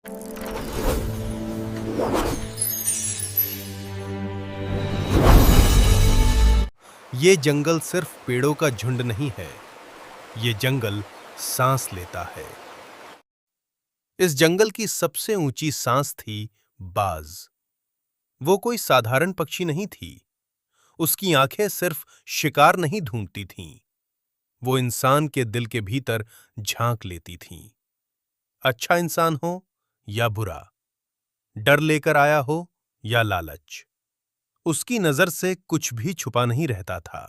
ये जंगल सिर्फ पेड़ों का झुंड नहीं है, ये जंगल सांस लेता है। इस जंगल की सबसे ऊंची सांस थी बाज। वो कोई साधारण पक्षी नहीं थी। उसकी आंखें सिर्फ शिकार नहीं ढूंढती थीं, वो इंसान के दिल के भीतर झांक लेती थीं। अच्छा इंसान हो या बुरा, डर लेकर आया हो या लालच, उसकी नजर से कुछ भी छुपा नहीं रहता था।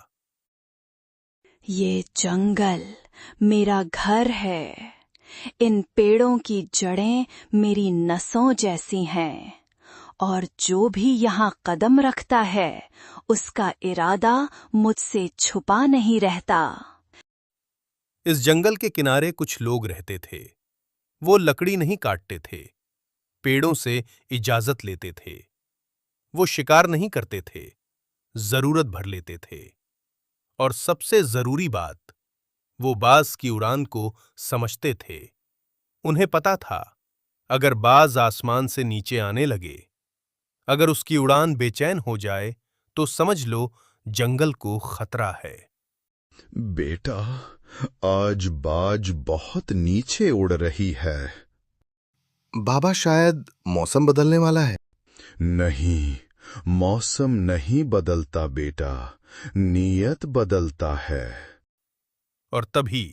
ये जंगल मेरा घर है। इन पेड़ों की जड़ें मेरी नसों जैसी हैं और जो भी यहाँ कदम रखता है उसका इरादा मुझसे छुपा नहीं रहता। इस जंगल के किनारे कुछ लोग रहते थे। वो लकड़ी नहीं काटते थे, पेड़ों से इजाजत लेते थे। वो शिकार नहीं करते थे, जरूरत भर लेते थे। और सबसे जरूरी बात, वो बाज की उड़ान को समझते थे। उन्हें पता था, अगर बाज आसमान से नीचे आने लगे, अगर उसकी उड़ान बेचैन हो जाए, तो समझ लो जंगल को खतरा है। बेटा, आज बाज बहुत नीचे उड़ रही है। बाबा, शायद मौसम बदलने वाला है। नहीं, मौसम नहीं बदलता बेटा, नीयत बदलता है। और तभी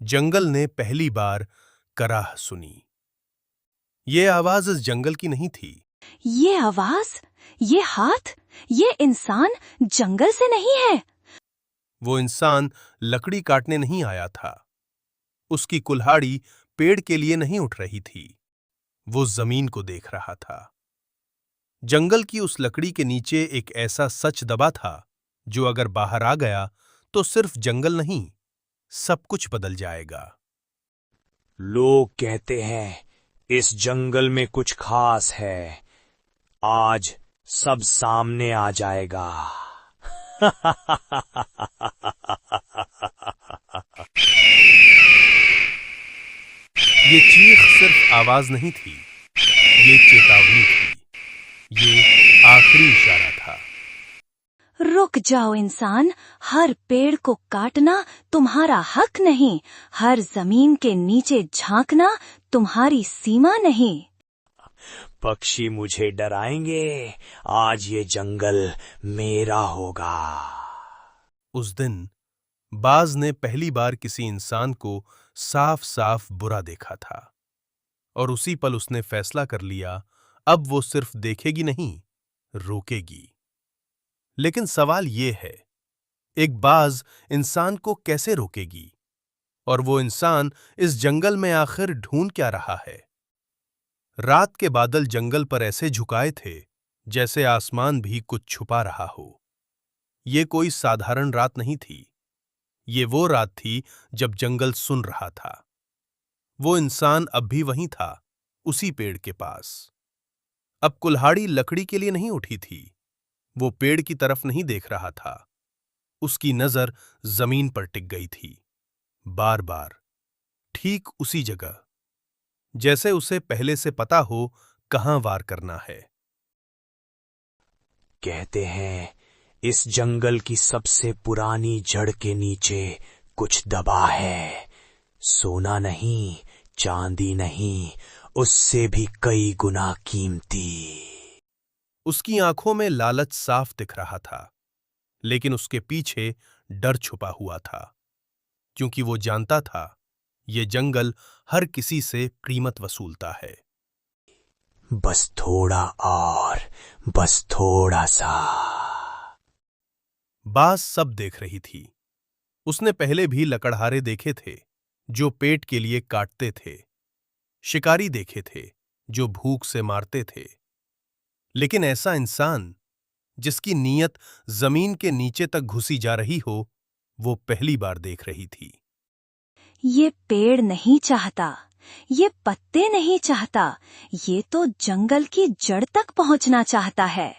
जंगल ने पहली बार कराह सुनी। ये आवाज इस जंगल की नहीं थी। ये आवाज, ये हाथ, ये इंसान जंगल से नहीं है। वो इंसान लकड़ी काटने नहीं आया था। उसकी कुल्हाड़ी पेड़ के लिए नहीं उठ रही थी, वो जमीन को देख रहा था। जंगल की उस लकड़ी के नीचे एक ऐसा सच दबा था, जो अगर बाहर आ गया तो सिर्फ जंगल नहीं, सब कुछ बदल जाएगा। लोग कहते हैं इस जंगल में कुछ खास है, आज सब सामने आ जाएगा। ये चीख सिर्फ आवाज नहीं थी, ये चेतावनी थी, ये आखिरी इशारा था। रुक जाओ इंसान, हर पेड़ को काटना तुम्हारा हक नहीं, हर जमीन के नीचे झांकना तुम्हारी सीमा नहीं। पक्षी मुझे डराएंगे, आज ये जंगल मेरा होगा। उस दिन बाज ने पहली बार किसी इंसान को साफ साफ बुरा देखा था, और उसी पल उसने फैसला कर लिया, अब वो सिर्फ देखेगी नहीं, रोकेगी। लेकिन सवाल ये है, एक बाज इंसान को कैसे रोकेगी? और वो इंसान इस जंगल में आखिर ढूंढ क्या रहा है? रात के बादल जंगल पर ऐसे झुकाए थे, जैसे आसमान भी कुछ छुपा रहा हो। ये कोई साधारण रात नहीं थी, ये वो रात थी जब जंगल सुन रहा था। वो इंसान अब भी वहीं था, उसी पेड़ के पास। अब कुल्हाड़ी लकड़ी के लिए नहीं उठी थी, वो पेड़ की तरफ नहीं देख रहा था। उसकी नजर जमीन पर टिक गई थी, बार बार, ठीक उसी जगह, जैसे उसे पहले से पता हो कहां वार करना है। कहते हैं इस जंगल की सबसे पुरानी जड़ के नीचे कुछ दबा है, सोना नहीं, चांदी नहीं, उससे भी कई गुना कीमती। उसकी आंखों में लालच साफ दिख रहा था, लेकिन उसके पीछे डर छुपा हुआ था, क्योंकि वो जानता था ये जंगल हर किसी से कीमत वसूलता है। बस थोड़ा और, बस थोड़ा सा। बाज सब देख रही थी। उसने पहले भी लकड़हारे देखे थे, जो पेट के लिए काटते थे, शिकारी देखे थे, जो भूख से मारते थे, लेकिन ऐसा इंसान जिसकी नीयत जमीन के नीचे तक घुसी जा रही हो, वो पहली बार देख रही थी। ये पेड़ नहीं चाहता, ये पत्ते नहीं चाहता, ये तो जंगल की जड़ तक पहुंचना चाहता है।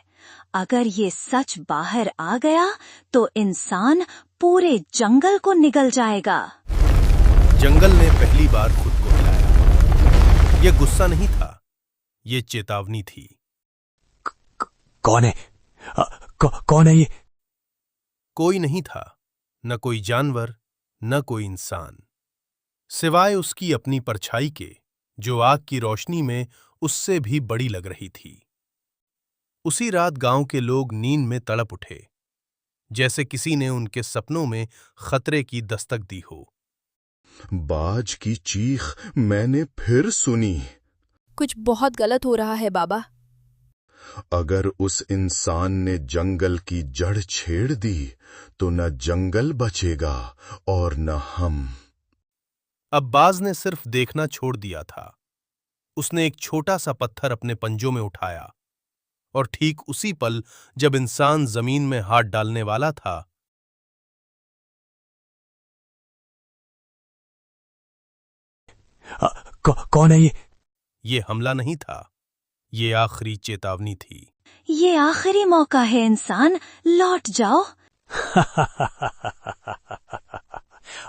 अगर ये सच बाहर आ गया तो इंसान पूरे जंगल को निगल जाएगा। जंगल ने पहली बार खुद को हिलाया। यह गुस्सा नहीं था, ये चेतावनी थी। कौन है? कौन है ये? कोई नहीं था, न कोई जानवर, न कोई इंसान, सिवाय उसकी अपनी परछाई के, जो आग की रोशनी में उससे भी बड़ी लग रही थी। उसी रात गांव के लोग नींद में तड़प उठे, जैसे किसी ने उनके सपनों में खतरे की दस्तक दी हो। बाज की चीख मैंने फिर सुनी। कुछ बहुत गलत हो रहा है बाबा। अगर उस इंसान ने जंगल की जड़ छेड़ दी तो न जंगल बचेगा और न हम। अब बाज ने सिर्फ देखना छोड़ दिया था। उसने एक छोटा सा पत्थर अपने पंजों में उठाया और ठीक उसी पल जब इंसान जमीन में हाथ डालने वाला था, कौन है ये? ये हमला नहीं था, ये आखिरी चेतावनी थी। ये आखिरी मौका है इंसान, लौट जाओ।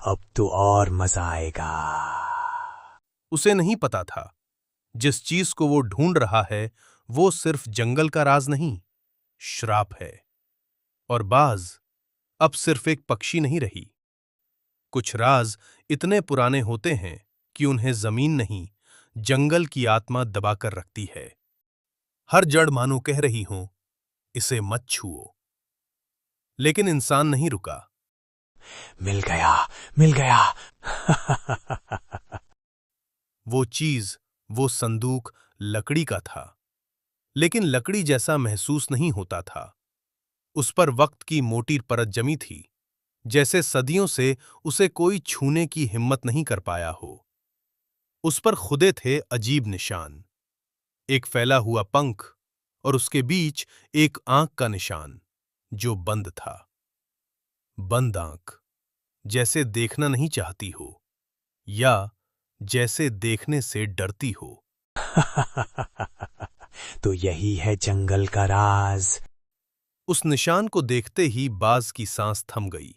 अब तो और मजा आएगा। उसे नहीं पता था, जिस चीज को वो ढूंढ रहा है वो सिर्फ जंगल का राज नहीं, श्राप है। और बाज अब सिर्फ एक पक्षी नहीं रही। कुछ राज इतने पुराने होते हैं कि उन्हें जमीन नहीं, जंगल की आत्मा दबाकर रखती है। हर जड़ मानो कह रही हो, इसे मत छुओ। लेकिन इंसान नहीं रुका। मिल गया, मिल गया। वो चीज, वो संदूक लकड़ी का था, लेकिन लकड़ी जैसा महसूस नहीं होता था। उस पर वक्त की मोटी परत जमी थी, जैसे सदियों से उसे कोई छूने की हिम्मत नहीं कर पाया हो। उस पर खुदे थे अजीब निशान, एक फैला हुआ पंख और उसके बीच एक आंख का निशान जो बंद था। बंद आंख, जैसे देखना नहीं चाहती हो या जैसे देखने से डरती हो। तो यही है जंगल का राज। उस निशान को देखते ही बाज की सांस थम गई।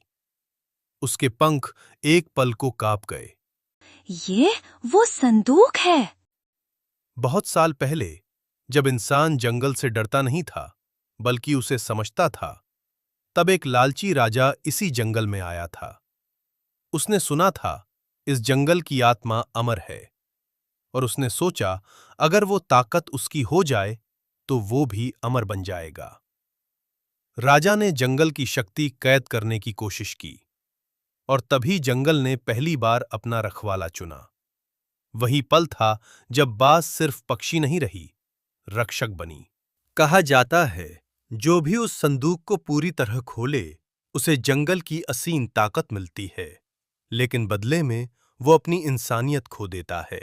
उसके पंख एक पल को कांप गए। ये वो संदूक है। बहुत साल पहले, जब इंसान जंगल से डरता नहीं था बल्कि उसे समझता था, तब एक लालची राजा इसी जंगल में आया था। उसने सुना था इस जंगल की आत्मा अमर है, और उसने सोचा अगर वो ताकत उसकी हो जाए तो वो भी अमर बन जाएगा। राजा ने जंगल की शक्ति कैद करने की कोशिश की, और तभी जंगल ने पहली बार अपना रखवाला चुना। वही पल था जब बाज सिर्फ पक्षी नहीं रही, रक्षक बनी। कहा जाता है, जो भी उस संदूक को पूरी तरह खोले उसे जंगल की असीम ताकत मिलती है, लेकिन बदले में वो अपनी इंसानियत खो देता है।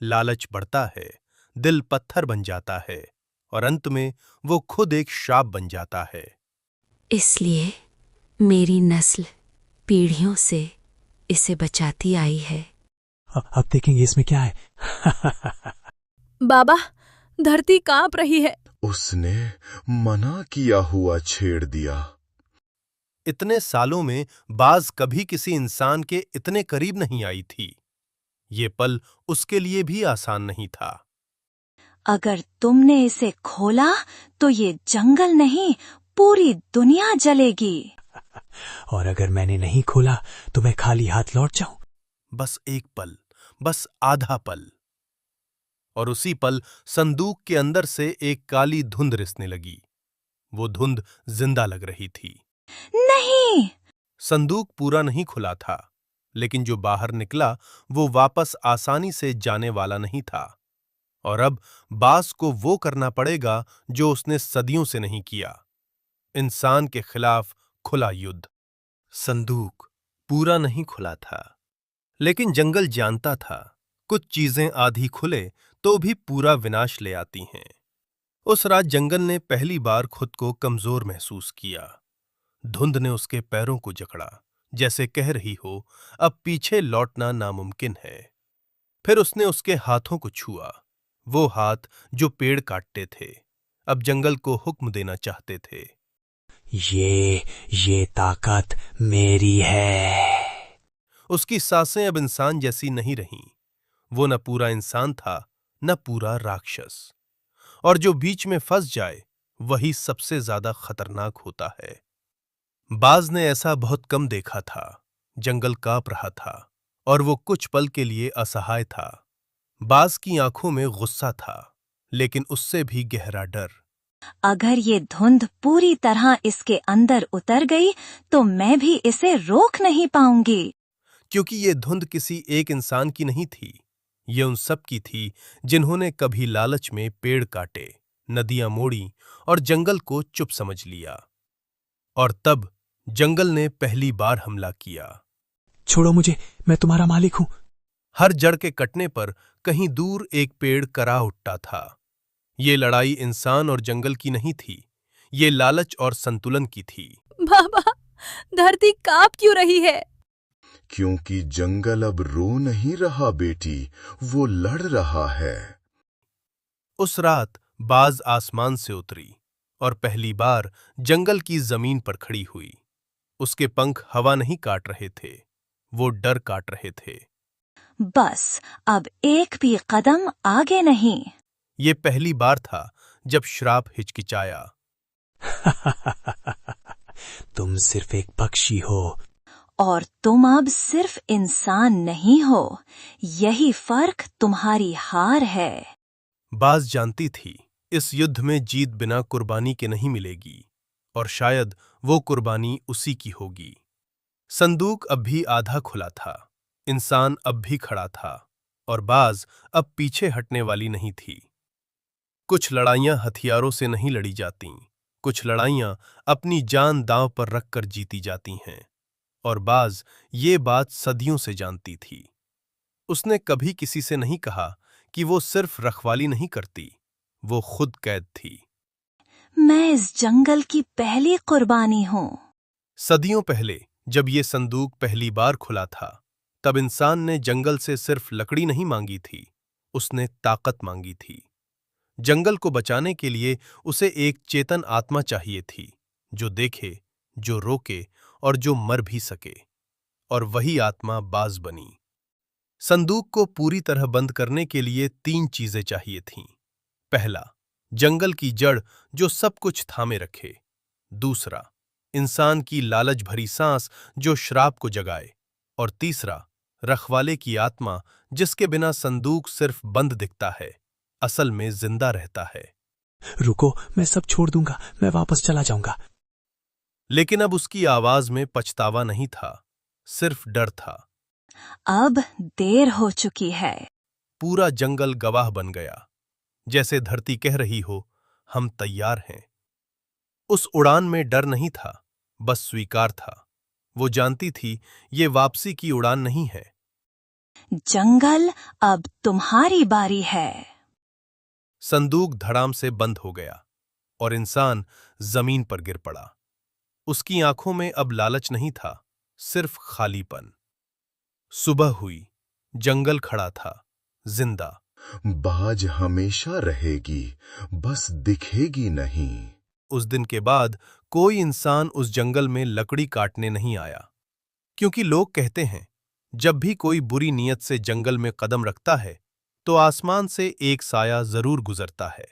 लालच बढ़ता है, दिल पत्थर बन जाता है, और अंत में वो खुद एक श्राप बन जाता है। इसलिए मेरी नस्ल पीढ़ियों से इसे बचाती आई है। अब देखेंगे इसमें क्या है। बाबा, धरती कांप रही है। उसने मना किया हुआ छेड़ दिया। इतने सालों में बाज कभी किसी इंसान के इतने करीब नहीं आई थी। ये पल उसके लिए भी आसान नहीं था। अगर तुमने इसे खोला तो ये जंगल नहीं, पूरी दुनिया जलेगी। और अगर मैंने नहीं खोला तो मैं खाली हाथ लौट जाऊं। बस एक पल, बस आधा पल। और उसी पल संदूक के अंदर से एक काली धुंध रिसने लगी। वो धुंध जिंदा लग रही थी। नहीं! संदूक पूरा नहीं खुला था, लेकिन जो बाहर निकला वो वापस आसानी से जाने वाला नहीं था। और अब बाज को वो करना पड़ेगा जो उसने सदियों से नहीं किया, इंसान के खिलाफ खुला युद्ध। संदूक पूरा नहीं खुला था, लेकिन जंगल जानता था कुछ चीजें आधी खुले तो भी पूरा विनाश ले आती हैं। उस रात जंगल ने पहली बार खुद को कमजोर महसूस किया। धुंध ने उसके पैरों को जकड़ा, जैसे कह रही हो अब पीछे लौटना नामुमकिन है। फिर उसने उसके हाथों को छुआ, वो हाथ जो पेड़ काटते थे, अब जंगल को हुक्म देना चाहते थे। ये ताकत मेरी है। उसकी सांसें अब इंसान जैसी नहीं रहीं। वो न पूरा इंसान था न पूरा राक्षस। और जो बीच में फंस जाए वही सबसे ज्यादा खतरनाक होता है। बाज ने ऐसा बहुत कम देखा था। जंगल कांप रहा था और वो कुछ पल के लिए असहाय था। बाज की आंखों में गुस्सा था, लेकिन उससे भी गहरा डर। अगर ये धुंध पूरी तरह इसके अंदर उतर गई तो मैं भी इसे रोक नहीं पाऊंगी। क्योंकि ये धुंध किसी एक इंसान की नहीं थी, ये उन सब की थी जिन्होंने कभी लालच में पेड़ काटे, नदियां मोड़ी और जंगल को चुप समझ लिया। और तब जंगल ने पहली बार हमला किया। छोड़ो मुझे, मैं तुम्हारा मालिक हूं। हर जड़ के कटने पर कहीं दूर एक पेड़ करा उठता था। ये लड़ाई इंसान और जंगल की नहीं थी, ये लालच और संतुलन की थी। बाबा, धरती कांप क्यों रही है? क्योंकि जंगल अब रो नहीं रहा बेटी, वो लड़ रहा है। उस रात बाज आसमान से उतरी और पहली बार जंगल की जमीन पर खड़ी हुई। उसके पंख हवा नहीं काट रहे थे, वो डर काट रहे थे। बस अब एक भी कदम आगे नहीं। ये पहली बार था जब श्राप हिचकिचाया। तुम सिर्फ एक पक्षी हो। और तुम अब सिर्फ इंसान नहीं हो, यही फर्क तुम्हारी हार है। बाज जानती थी इस युद्ध में जीत बिना कुर्बानी के नहीं मिलेगी, और शायद वो कुर्बानी उसी की होगी। संदूक अब भी आधा खुला था, इंसान अब भी खड़ा था, और बाज अब पीछे हटने वाली नहीं थी। कुछ लड़ाइयां हथियारों से नहीं लड़ी जातीं, कुछ लड़ाइयां अपनी जान दांव पर रखकर जीती जाती हैं। और बाज ये बात सदियों से जानती थी। उसने कभी किसी से नहीं कहा कि वो सिर्फ रखवाली नहीं करती, वो खुद कैद थी। मैं इस जंगल की पहली कुर्बानी हूँ। सदियों पहले जब ये संदूक पहली बार खुला था, तब इंसान ने जंगल से सिर्फ लकड़ी नहीं मांगी थी, उसने ताकत मांगी थी। जंगल को बचाने के लिए उसे एक चेतन आत्मा चाहिए थी, जो देखे, जो रोके और जो मर भी सके। और वही आत्मा बाज बनी। संदूक को पूरी तरह बंद करने के लिए 3 चीजें चाहिए थीं। पहला, जंगल की जड़ जो सब कुछ थामे रखे। दूसरा, इंसान की लालच भरी सांस जो श्राप को जगाए। और तीसरा, रखवाले की आत्मा जिसके बिना संदूक सिर्फ बंद दिखता है, असल में जिंदा रहता है। रुको, मैं सब छोड़ दूंगा, मैं वापस चला जाऊंगा। लेकिन अब उसकी आवाज में पछतावा नहीं था, सिर्फ डर था। अब देर हो चुकी है। पूरा जंगल गवाह बन गया, जैसे धरती कह रही हो, हम तैयार हैं। उस उड़ान में डर नहीं था, बस स्वीकार था। वो जानती थी ये वापसी की उड़ान नहीं है। जंगल, अब तुम्हारी बारी है। संदूक धड़ाम से बंद हो गया और इंसान जमीन पर गिर पड़ा। उसकी आंखों में अब लालच नहीं था, सिर्फ खालीपन। सुबह हुई, जंगल खड़ा था, जिंदा। बाज हमेशा रहेगी, बस दिखेगी नहीं। उस दिन के बाद कोई इंसान उस जंगल में लकड़ी काटने नहीं आया, क्योंकि लोग कहते हैं जब भी कोई बुरी नीयत से जंगल में कदम रखता है तो आसमान से एक साया जरूर गुजरता है।